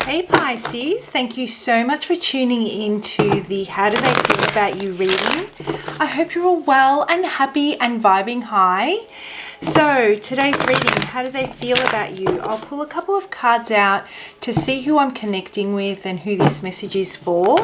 Hey Pisces, thank you so much for tuning in to the How Do They Feel About You reading. I hope you're all well and happy and vibing high. So today's reading, how do they feel about you? I'll pull a couple of cards out to see who I'm connecting with and who this message is for.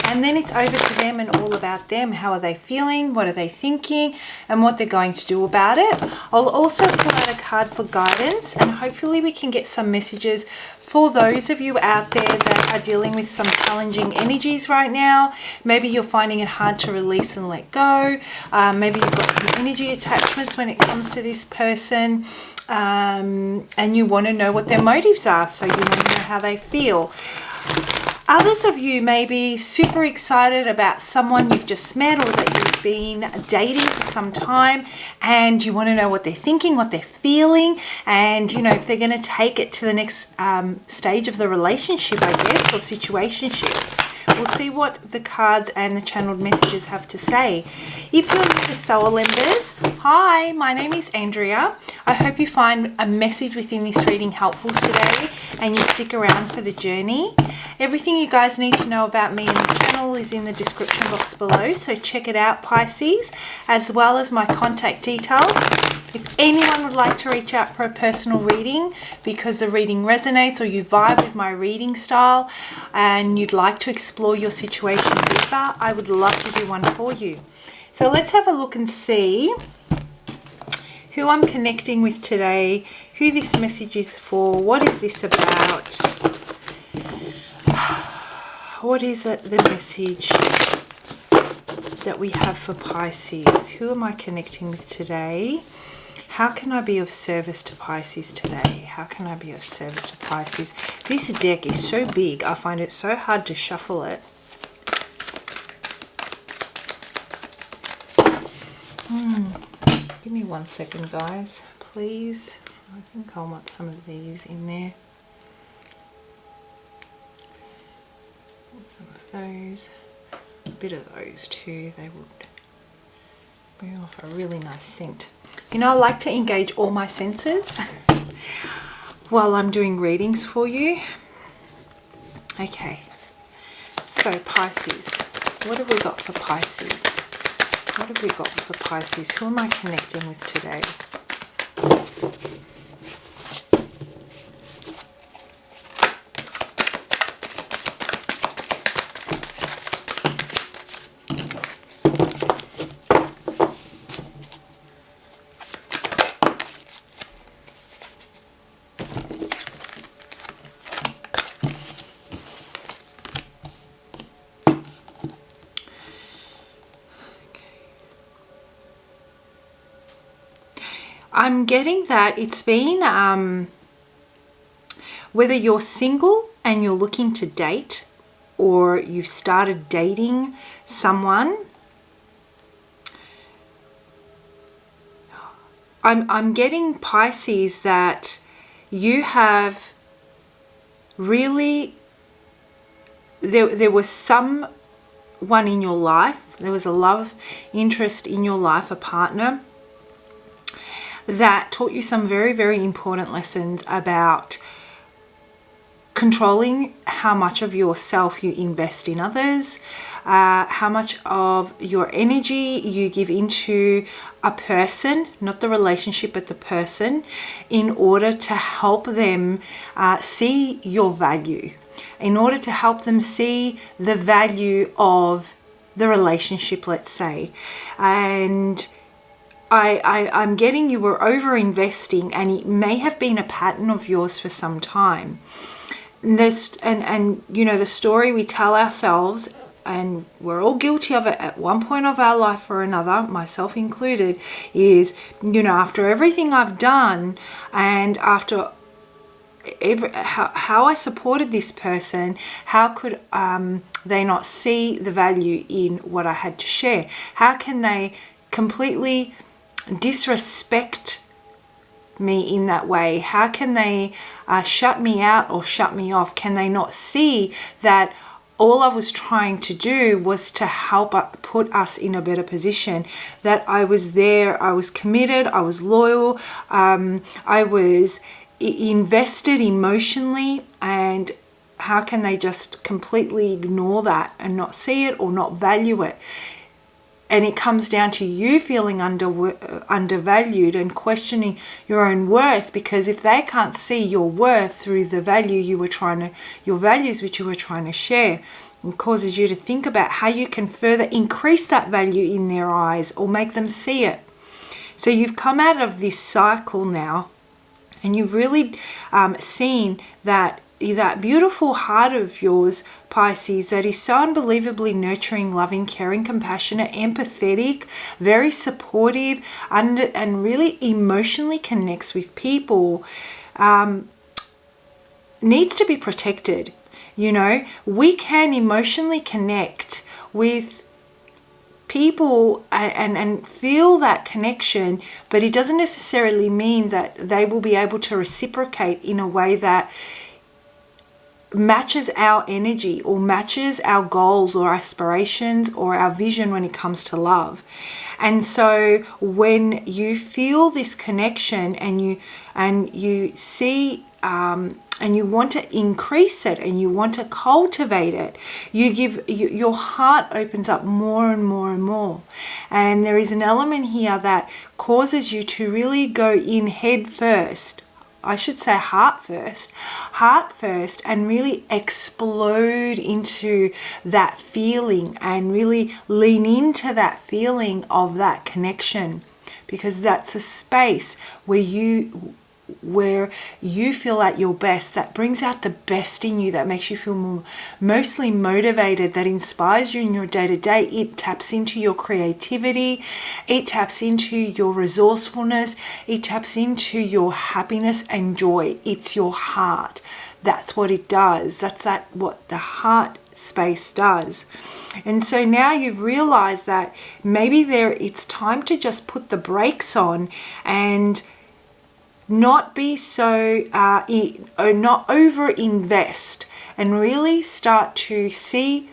And then it's over to them and all about them. How are they feeling? What are they thinking? And what they're going to do about it. I'll also pull out a card for guidance, and hopefully we can get some messages for those of you out there that are dealing with some challenging energies right now. Maybe you're finding it hard to release and let go. Maybe you've got some energy attachments when it comes to this person, and you want to know what their motives are, so you want to know how they feel. Others of you may be super excited about someone you've just met or that you've been dating for some time, and you want to know what they're thinking, what they're feeling, and you know, if they're going to take it to the next stage of the relationship, I guess, or situationship. We'll see what the cards and the channeled messages have to say. If you're new to Soul Embers, hi, my name is Andrea. I hope you find a message within this reading helpful today and you stick around for the journey. Everything you guys need to know about me and the channel is in the description box below, so check it out, Pisces, as well as my contact details. If anyone would like to reach out for a personal reading because the reading resonates or you vibe with my reading style and you'd like to explore your situation deeper, I would love to do one for you. So let's have a look and see who I'm connecting with today, who this message is for, what is this about, what is it, the message that we have for Pisces. Who am I connecting with today? How can I be of service to Pisces today? How can I be of service to Pisces? This deck is so big, I find it so hard to shuffle it. Give me 1 second, guys, please. I think I'll want some of these in there. Some of those. A bit of those too. They would bring off a really nice scent. You know, I like to engage all my senses while I'm doing readings for you. Okay, so Pisces, what have we got for Pisces? What have we got for Pisces? Who am I connecting with today? I'm getting that it's been, whether you're single and you're looking to date or you've started dating someone, I'm getting, Pisces, that you have really, there was someone in your life, there was a love interest in your life, a partner, that taught you some very, very important lessons about controlling how much of yourself you invest in others, how much of your energy you give into a person, not the relationship, but the person, in order to help them see your value, in order to help them see the value of the relationship, let's say. And I'm getting you were over-investing, and it may have been a pattern of yours for some time. And you know, the story we tell ourselves, and we're all guilty of it at one point of our life or another, myself included, is, you know, after everything I've done and after how I supported this person, how could they not see the value in what I had to share? How can they completely disrespect me in that way? How can they shut me out or shut me off? Can they not see that all I was trying to do was to help put us in a better position, that I was there, I was committed, I was loyal, I was invested emotionally, and can they just completely ignore that and not see it or not value it? And it comes down to you feeling undervalued and questioning your own worth, because if they can't see your worth through the value your values which you were trying to share, it causes you to think about how you can further increase that value in their eyes or make them see it. So you've come out of this cycle now, and you've really seen that beautiful heart of yours, Pisces, that is so unbelievably nurturing, loving, caring, compassionate, empathetic, very supportive, and really emotionally connects with people, needs to be protected. You know, we can emotionally connect with people and feel that connection, but it doesn't necessarily mean that they will be able to reciprocate in a way that matches our energy or matches our goals or aspirations or our vision when it comes to love. And so when you feel this connection and you see and you want to increase it and you want to cultivate it, your heart opens up more and more and more. And there is an element here that causes you to really go in head first. I should say heart first, and really explode into that feeling and really lean into that feeling of that connection, because that's a space where you feel at your best, that brings out the best in you, that makes you feel mostly motivated, that inspires you in your day-to-day. It taps into your creativity, it taps into your resourcefulness, it taps into your happiness and joy. It's your heart. That's what it does. That's what the heart space does. And so now you've realized that maybe it's time to just put the brakes on and not be so, not over invest, and really start to see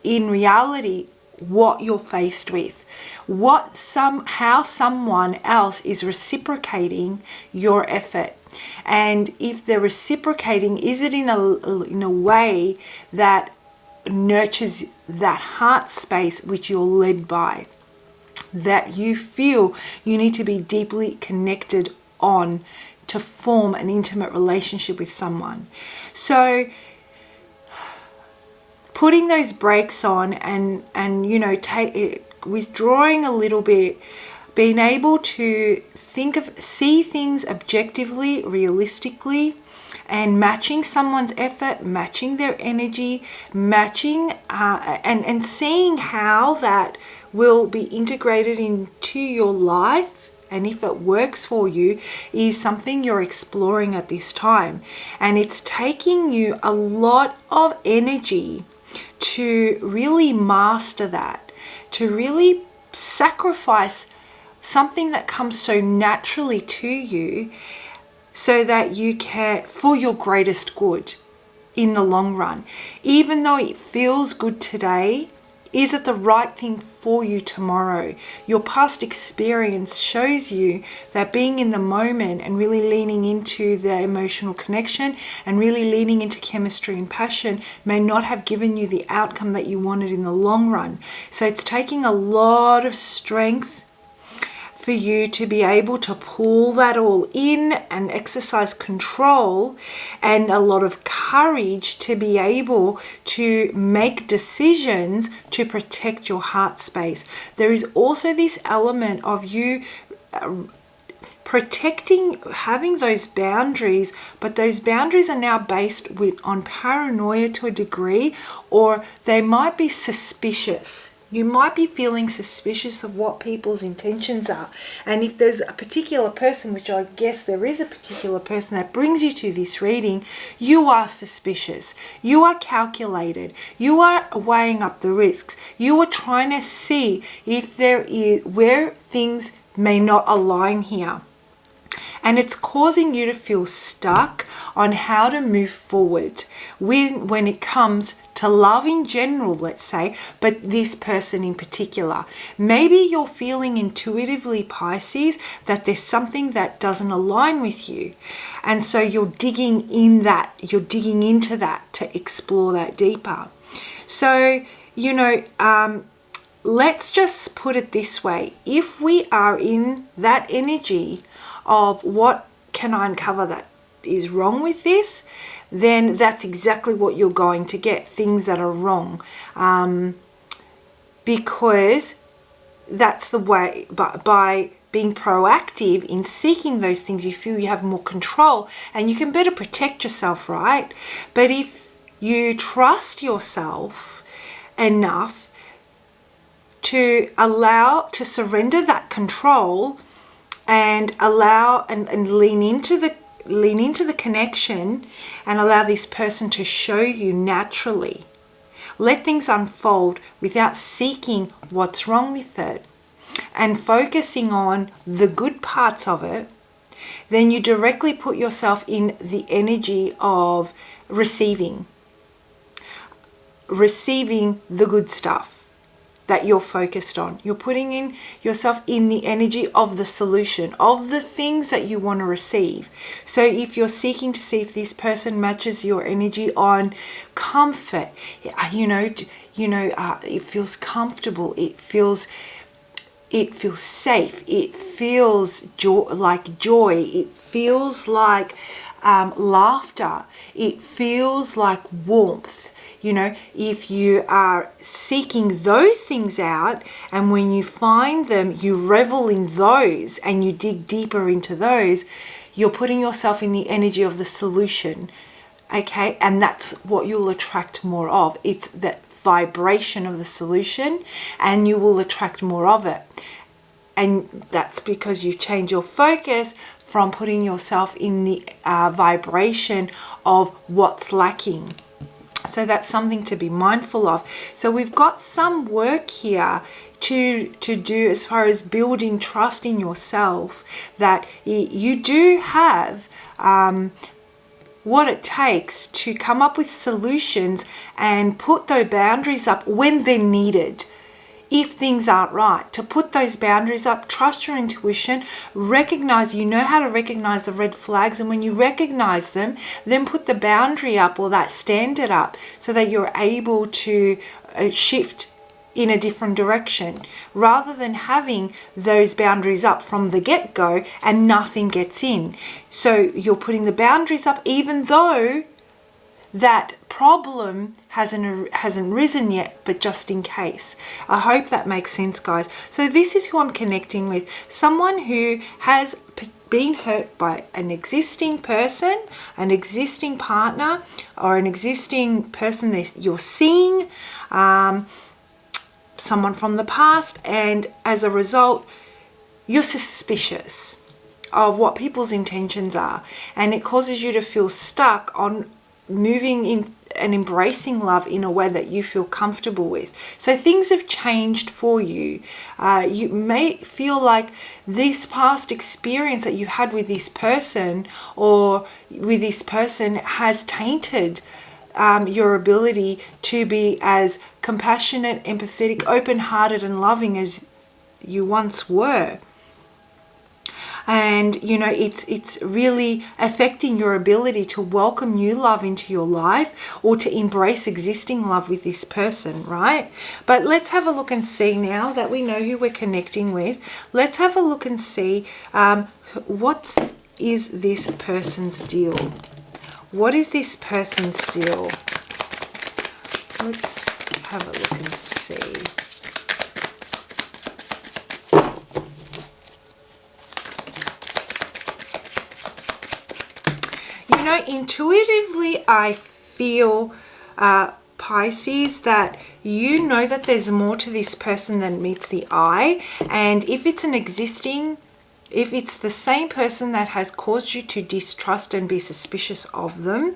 in reality what you're faced with, how someone else is reciprocating your effort. And if they're reciprocating, is it in a way that nurtures that heart space which you're led by, that you feel you need to be deeply connected on to form an intimate relationship with someone. So putting those brakes on and withdrawing a little bit, being able to see things objectively, realistically, and matching someone's effort, matching their energy, matching and seeing how that will be integrated into your life, and if it works for you, is something you're exploring at this time. And it's taking you a lot of energy to really master that, to really sacrifice something that comes so naturally to you, so that you can, for your greatest good in the long run. Even though it feels good today, is it the right thing for you tomorrow? Your past experience shows you that being in the moment and really leaning into the emotional connection and really leaning into chemistry and passion may not have given you the outcome that you wanted in the long run. So it's taking a lot of strength for you to be able to pull that all in and exercise control, and a lot of courage to be able to make decisions to protect your heart space. There is also this element of you protecting, having those boundaries, but those boundaries are now based on paranoia to a degree, or they might be suspicious. You might be feeling suspicious of what people's intentions are. And if there's a particular person, which I guess there is a particular person that brings you to this reading, you are suspicious. You are calculated. You are weighing up the risks. You are trying to see if there is where things may not align here. And it's causing you to feel stuck on how to move forward when it comes to love in general, let's say, but this person in particular. Maybe you're feeling intuitively, Pisces, that there's something that doesn't align with you. And so you're digging into that to explore that deeper. So, let's just put it this way. If we are in that energy of what can I uncover that is wrong with this, then that's exactly what you're going to get, things that are wrong. Because that's the way, by being proactive in seeking those things, you feel you have more control and you can better protect yourself, right? But if you trust yourself enough to surrender that control and allow and lean into the connection and allow this person to show you naturally. Let things unfold without seeking what's wrong with it and focusing on the good parts of it, then you directly put yourself in the energy of receiving the good stuff that you're focused on. You're putting yourself in the energy of the solution, of the things that you want to receive. So if you're seeking to see if this person matches your energy on comfort, it feels comfortable, it feels safe, it feels like joy, it feels like laughter, it feels like warmth. If you are seeking those things out, and when you find them, you revel in those and you dig deeper into those, you're putting yourself in the energy of the solution, okay? And that's what you'll attract more of. It's that vibration of the solution, and you will attract more of it. And that's because you change your focus from putting yourself in the vibration of what's lacking. So that's something to be mindful of. So we've got some work here to do as far as building trust in yourself, that you do have what it takes to come up with solutions and put those boundaries up when they're needed. If things aren't right, to put those boundaries up, trust your intuition, recognize, how to recognize the red flags, and when you recognize them, then put the boundary up or that standard up so that you're able to shift in a different direction, rather than having those boundaries up from the get-go and nothing gets in. So you're putting the boundaries up even though that problem hasn't risen yet, but just in case. I hope that makes sense, guys. So this is who I'm connecting with. Someone who has been hurt by an existing person, an existing partner, or an existing person that you're seeing, someone from the past, and as a result, you're suspicious of what people's intentions are, and it causes you to feel stuck on moving in and embracing love in a way that you feel comfortable with. So things have changed for you. You may feel like this past experience that you had with this person has tainted your ability to be as compassionate, empathetic, open-hearted and loving as you once were. And it's really affecting your ability to welcome new love into your life or to embrace existing love with this person, right? But let's have a look and see, now that we know who we're connecting with, let's have a look and see what is this person's deal. What is this person's deal? Let's have a look and see. Intuitively, I feel, Pisces, that you know that there's more to this person than meets the eye. And if it's the same person that has caused you to distrust and be suspicious of them,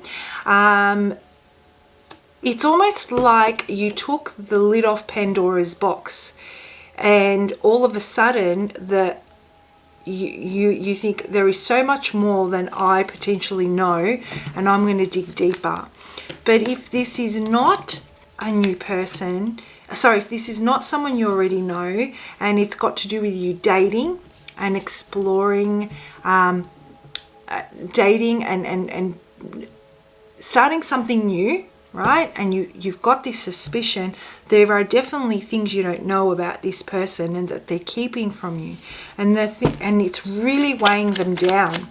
it's almost like you took the lid off Pandora's box, and all of a sudden you think there is so much more than I potentially know, and I'm going to dig deeper. But if this is not a new person, sorry, if this is not someone you already know, and it's got to do with you dating and exploring, dating and starting something new, right? And you've got this suspicion, there are definitely things you don't know about this person and that they're keeping from you, and and it's really weighing them down.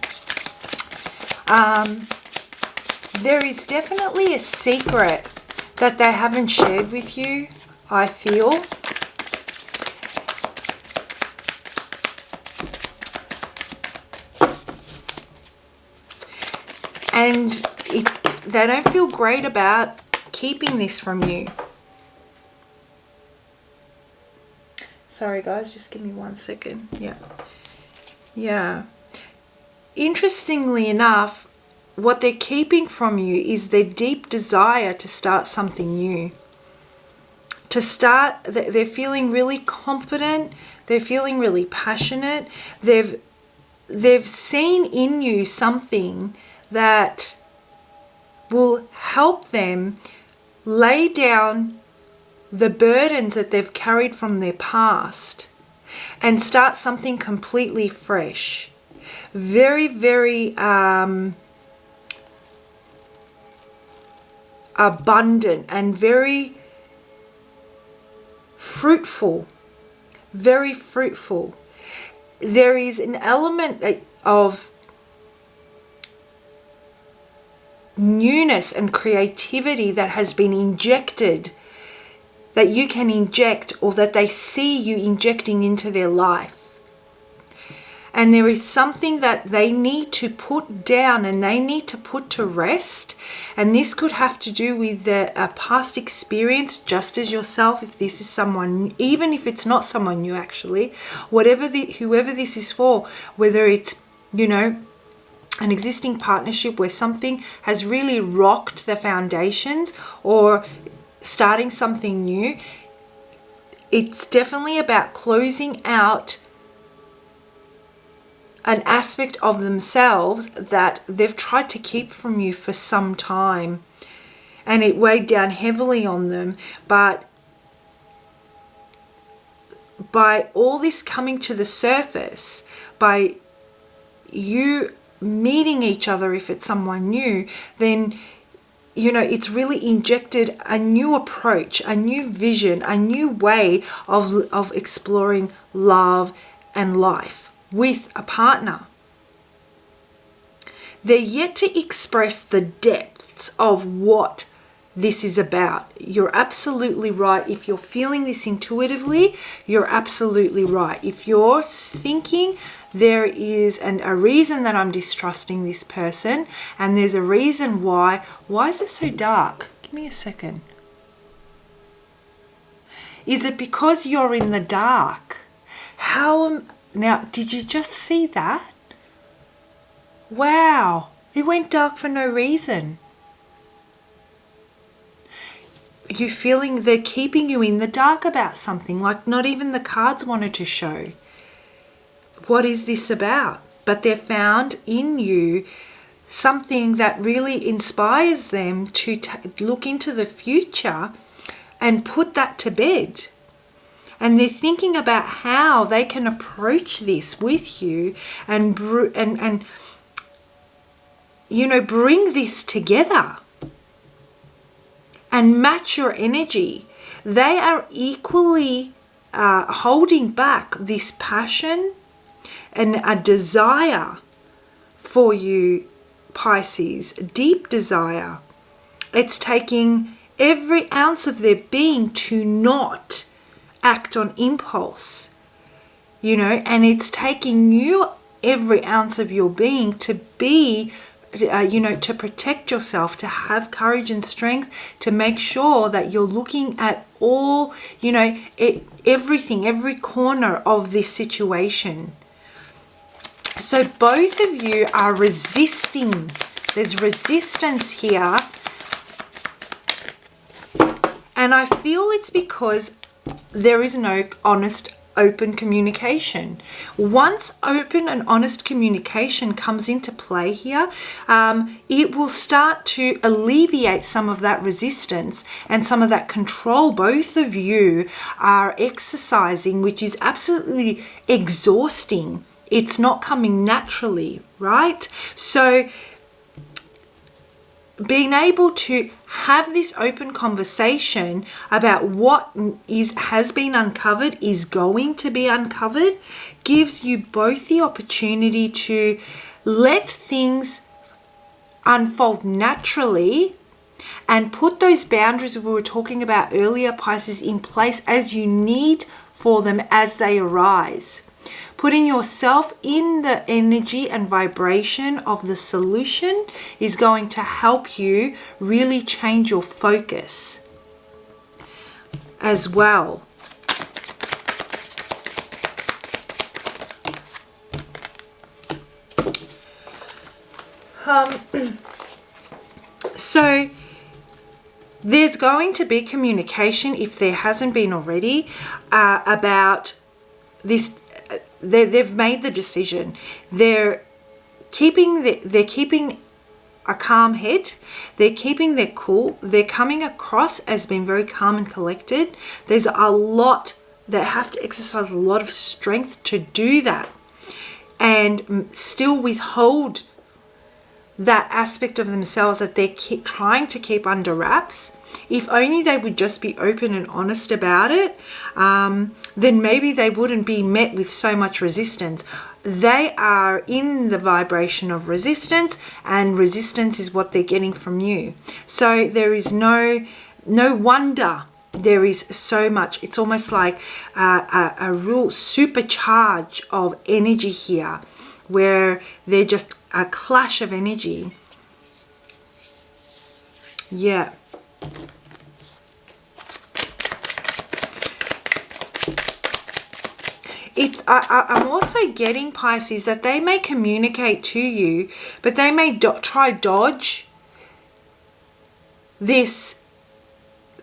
There is definitely a secret that they haven't shared with you, I feel. And they don't feel great about keeping this from you. Sorry guys, just give me 1 second. Yeah. Interestingly enough, what they're keeping from you is their deep desire to start something new. They're feeling really confident. They're feeling really passionate. They've seen in you something that will help them lay down the burdens that they've carried from their past and start something completely fresh. Very, very abundant and very fruitful. Very fruitful. There is an element of newness and creativity that has been injected, that you can inject, or that they see you injecting into their life. And there is something that they need to put down and they need to put to rest. And this could have to do with a past experience, just as yourself, if this is someone, even if it's not someone new actually, whoever this is for, whether it's, you know, an existing partnership where something has really rocked the foundations, or starting something new. It's definitely about closing out an aspect of themselves that they've tried to keep from you for some time, and it weighed down heavily on them. But by all this coming to the surface, by you meeting each other, if it's someone new, then, you know, it's really injected a new approach, a new vision, a new way of exploring love and life with a partner. They're yet to express the depths of what this is about. You're absolutely right. If you're feeling this intuitively, you're absolutely right. If you're thinking there is a reason that I'm distrusting this person, and there's a reason why is it so dark? Give me a second. Is it because you're in the dark? Now, did you just see that? Wow, it went dark for no reason. You're feeling they're keeping you in the dark about something, like not even the cards wanted to show. What is this about? But they've found in you something that really inspires them to look into the future and put that to bed. And they're thinking about how they can approach this with you and you know, bring this together and match your energy. They are equally holding back this passion and a desire for you, Pisces, deep desire. It's taking every ounce of their being to not act on impulse, you know, and it's taking you every ounce of your being to be, you know, to protect yourself, to have courage and strength, to make sure that you're looking at all, you know, everything, every corner of this situation. So both of you are resisting. There's resistance here. And I feel it's because there is no honest open communication. Once open and honest communication comes into play here, it will start to alleviate some of that resistance and some of that control both of you are exercising, which is absolutely exhausting. It's not coming naturally, right? So being able to have this open conversation about what has been uncovered, is going to be uncovered, gives you both the opportunity to let things unfold naturally and put those boundaries we were talking about earlier, Pisces, in place as you need for them as they arise. Putting yourself in the energy and vibration of the solution is going to help you really change your focus as well. So there's going to be communication, if there hasn't been already, about this. They've made the decision. They're keeping a calm head. They're keeping their cool. They're coming across as being very calm and collected. There's a lot that have to exercise a lot of strength to do that, and still withhold that aspect of themselves that they're trying to keep under wraps. If only they would just be open and honest about it, then maybe they wouldn't be met with so much resistance. They are in the vibration of resistance, and resistance is what they're getting from you. So there is no wonder there is so much. It's almost like a real supercharge of energy here, where they're just a clash of energy. Yeah. I'm also getting, Pisces, that they may communicate to you, but they may try dodge this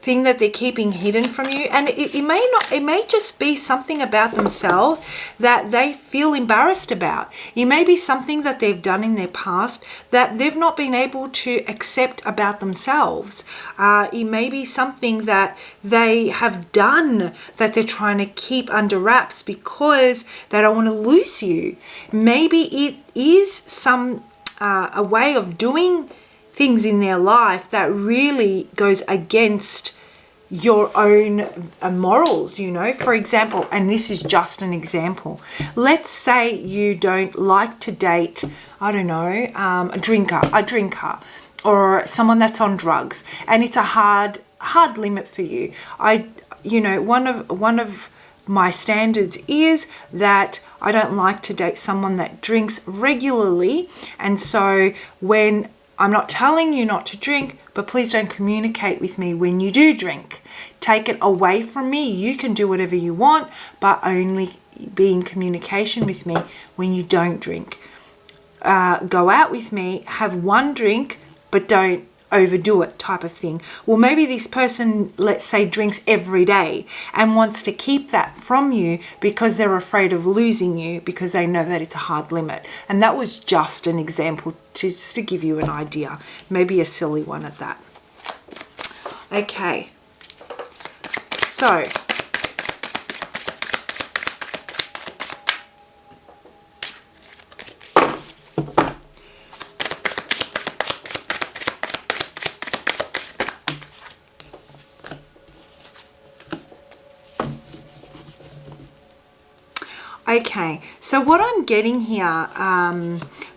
thing that they're keeping hidden from you, and it may just be something about themselves that they feel embarrassed about. It may be something that they've done in their past that they've not been able to accept about themselves. It may be something that they have done that they're trying to keep under wraps because they don't want to lose you. Maybe it is some a way of doing things in their life that really goes against your own morals, you know. For example, and this is just an example, let's say you don't like to date, I don't know, a drinker or someone that's on drugs, and it's a hard limit for you. One of my standards is that I don't like to date someone that drinks regularly, and so when I'm not telling you not to drink, but please don't communicate with me when you do drink. Take it away from me. You can do whatever you want, but only be in communication with me when you don't drink. Go out with me, have one drink, but don't overdo it, type of thing. Well, maybe this person, let's say, drinks every day and wants to keep that from you because they're afraid of losing you, because they know that it's a hard limit. And that was just an example just to give you an idea, maybe a silly one at that. Okay, so okay, so what I'm getting here,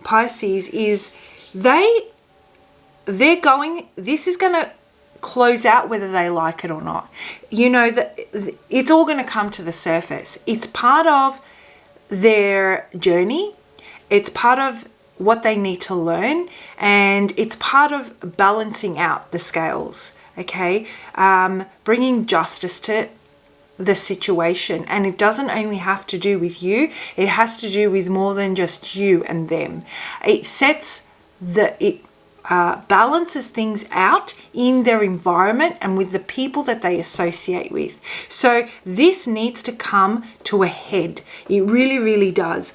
Pisces, is they're going, this is going to close out whether they like it or not. You know, that it's all going to come to the surface. It's part of their journey. It's part of what they need to learn, and it's part of balancing out the scales, okay? Bringing justice to the situation. And it doesn't only have to do with you, it has to do with more than just you and them. It sets balances things out in their environment and with the people that they associate with. So this needs to come to a head. It really, really does,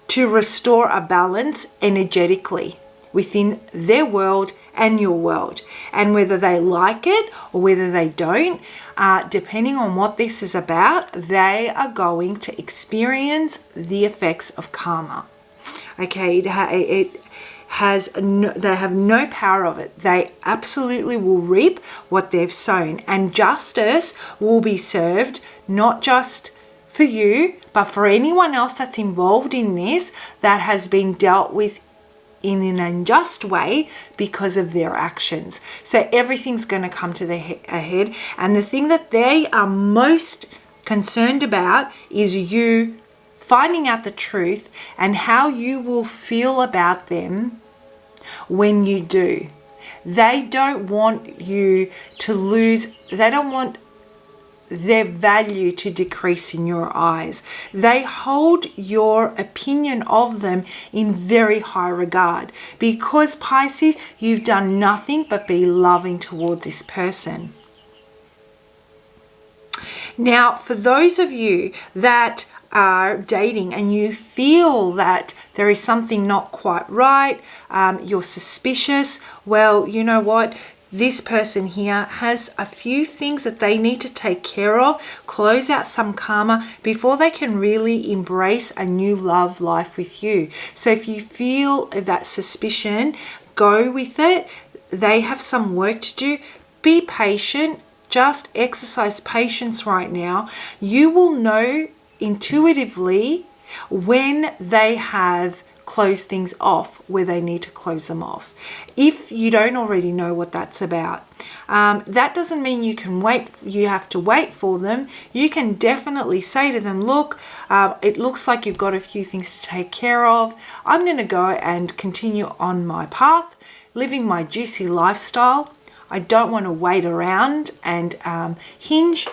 to restore a balance energetically within their world and your world. And whether they like it or whether they don't, depending on what this is about, they are going to experience the effects of karma. Okay, they have no power of it. They absolutely will reap what they've sown, and justice will be served, not just for you, but for anyone else that's involved in this that has been dealt with in an unjust way because of their actions. So everything's going to come to a head, and the thing that they are most concerned about is you finding out the truth and how you will feel about them when you do. They don't want you to lose, they don't want their value to decrease in your eyes. They hold your opinion of them in very high regard because, Pisces, you've done nothing but be loving towards this person. Now, for those of you that are dating and you feel that there is something not quite right, you're suspicious, well, you know what? This person here has a few things that they need to take care of, close out some karma before they can really embrace a new love life with you. So if you feel that suspicion, go with it. They have some work to do. Be patient. Just exercise patience right now. You will know intuitively when they have close things off where they need to close them off. If you don't already know what that's about, that doesn't mean you can wait. You have to wait for them. You can definitely say to them, look, it looks like you've got a few things to take care of. I'm going to go and continue on my path, living my juicy lifestyle. I don't want to wait around and hinge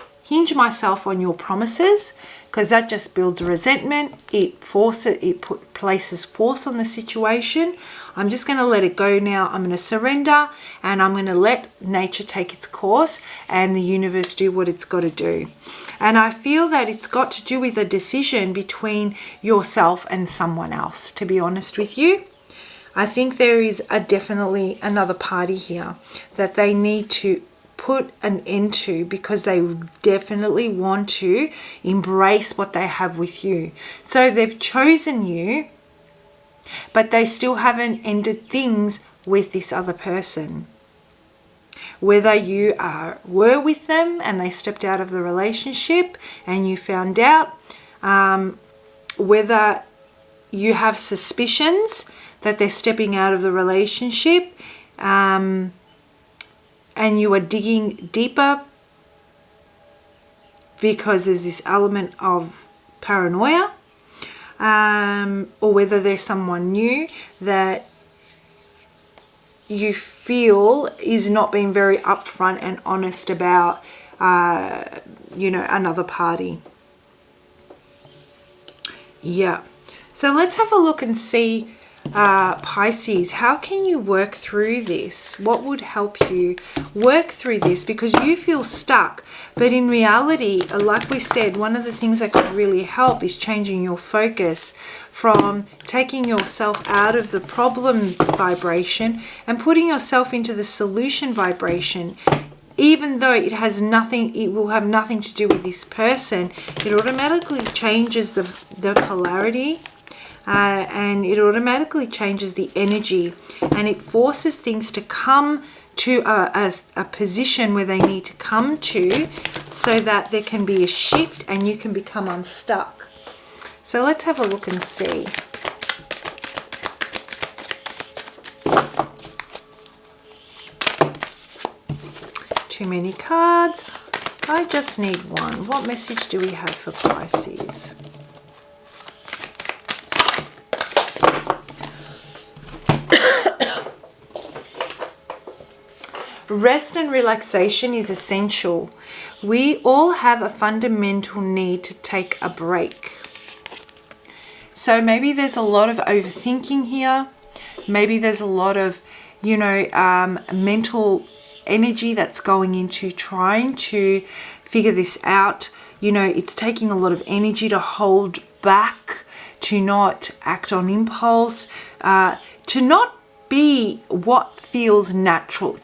myself on your promises, because that just builds resentment. It places force on the situation. I'm just going to let it go now. I'm going to surrender and I'm going to let nature take its course and the universe do what it's got to do. And I feel that it's got to do with a decision between yourself and someone else, to be honest with you. I think there is definitely another party here that they need to put an end to, because they definitely want to embrace what they have with you. So they've chosen you, but they still haven't ended things with this other person. Whether you were with them and they stepped out of the relationship and you found out, whether you have suspicions that they're stepping out of the relationship, and you are digging deeper because there's this element of paranoia, or whether there's someone new that you feel is not being very upfront and honest about, another party. Yeah. So let's have a look and see, Pisces, how can you work through this? What would help you work through this? Because you feel stuck, but in reality, like we said, one of the things that could really help is changing your focus from taking yourself out of the problem vibration and putting yourself into the solution vibration. Even though it will have nothing to do with this person, it automatically changes the polarity. And it automatically changes the energy, and it forces things to come to a position where they need to come to, so that there can be a shift and you can become unstuck. So let's have a look and see. Too many cards. I just need one. What message do we have for Pisces? Rest and relaxation is essential. We all have a fundamental need to take a break. So maybe there's a lot of overthinking here. Maybe there's a lot of, you know, mental energy that's going into trying to figure this out. You know, it's taking a lot of energy to hold back, to not act on impulse, to not be what feels natural.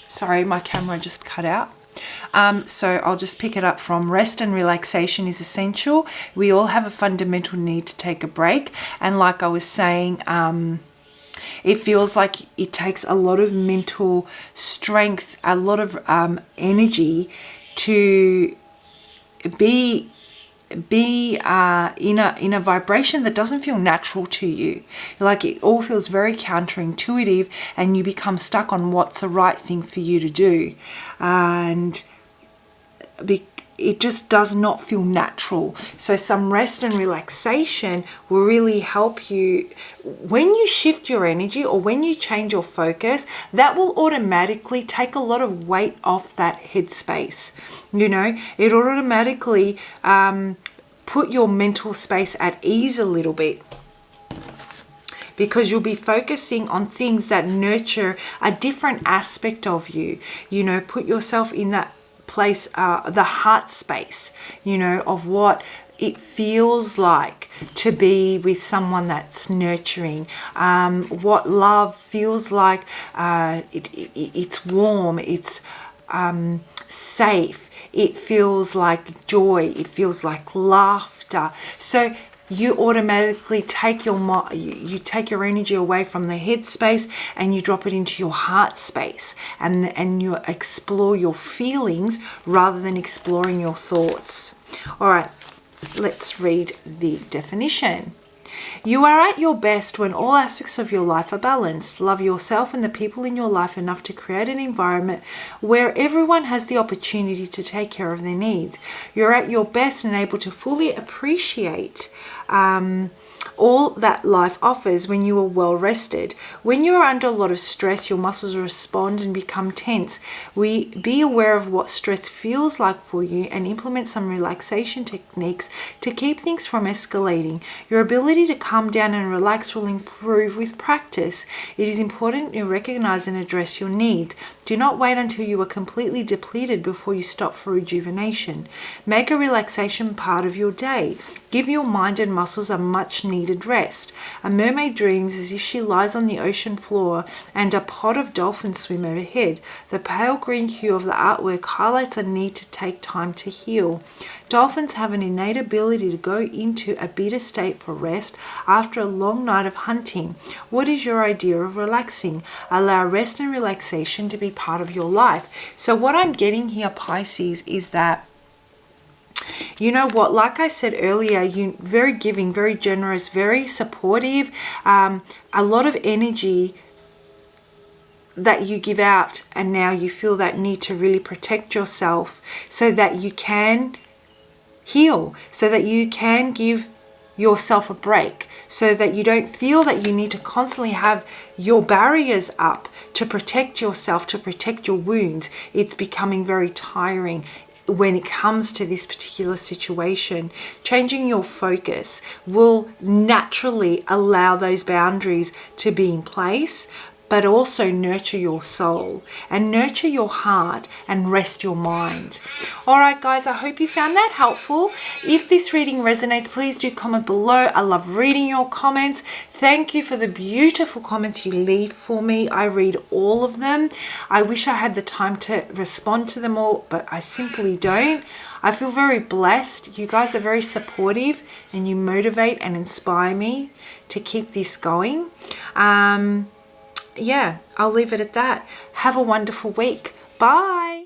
Sorry, my camera just cut out. So I'll just pick it up from rest and relaxation is essential. We all have a fundamental need to take a break. And like I was saying, it feels like it takes a lot of mental strength, a lot of energy to be in a vibration that doesn't feel natural to you. Like it all feels very counterintuitive, and you become stuck on what's the right thing for you to do, and it just does not feel natural. So some rest and relaxation will really help you. When you shift your energy or when you change your focus, that will automatically take a lot of weight off that headspace. You know, it automatically put your mental space at ease a little bit, because you'll be focusing on things that nurture a different aspect of you. You know, put yourself in that place, the heart space, you know, of what it feels like to be with someone that's nurturing, what love feels like. It's warm, it's safe, it feels like joy, it feels like laughter. So you automatically take you take your energy away from the head space and you drop it into your heart space, and you explore your feelings rather than exploring your thoughts. All right, let's read the definition. You are at your best when all aspects of your life are balanced. Love yourself and the people in your life enough to create an environment where everyone has the opportunity to take care of their needs. You're at your best and able to fully appreciate all that life offers when you are well rested. When you are under a lot of stress, your muscles respond and become tense. Be aware of what stress feels like for you and implement some relaxation techniques to keep things from escalating. Your ability to calm down and relax will improve with practice. It is important you recognize and address your needs. Do not wait until you are completely depleted before you stop for rejuvenation. Make a relaxation part of your day. Give your mind and muscles a much needed rest. A mermaid dreams as if she lies on the ocean floor and a pod of dolphins swim overhead. The pale green hue of the artwork highlights a need to take time to heal. Dolphins have an innate ability to go into a beta state for rest after a long night of hunting. What is your idea of relaxing? Allow rest and relaxation to be part of your life. So what I'm getting here, Pisces, is that, you know what, like I said earlier, you very giving, very generous, very supportive, a lot of energy that you give out, and now you feel that need to really protect yourself so that you can heal, so that you can give yourself a break, so that you don't feel that you need to constantly have your barriers up to protect yourself, to protect your wounds. It's becoming very tiring when it comes to this particular situation. Changing your focus will naturally allow those boundaries to be in place, but also nurture your soul and nurture your heart and rest your mind. All right, guys, I hope you found that helpful. If this reading resonates, please do comment below. I love reading your comments. Thank you for the beautiful comments you leave for me. I read all of them. I wish I had the time to respond to them all, but I simply don't. I feel very blessed. You guys are very supportive and you motivate and inspire me to keep this going. Yeah, I'll leave it at that. Have a wonderful week. Bye.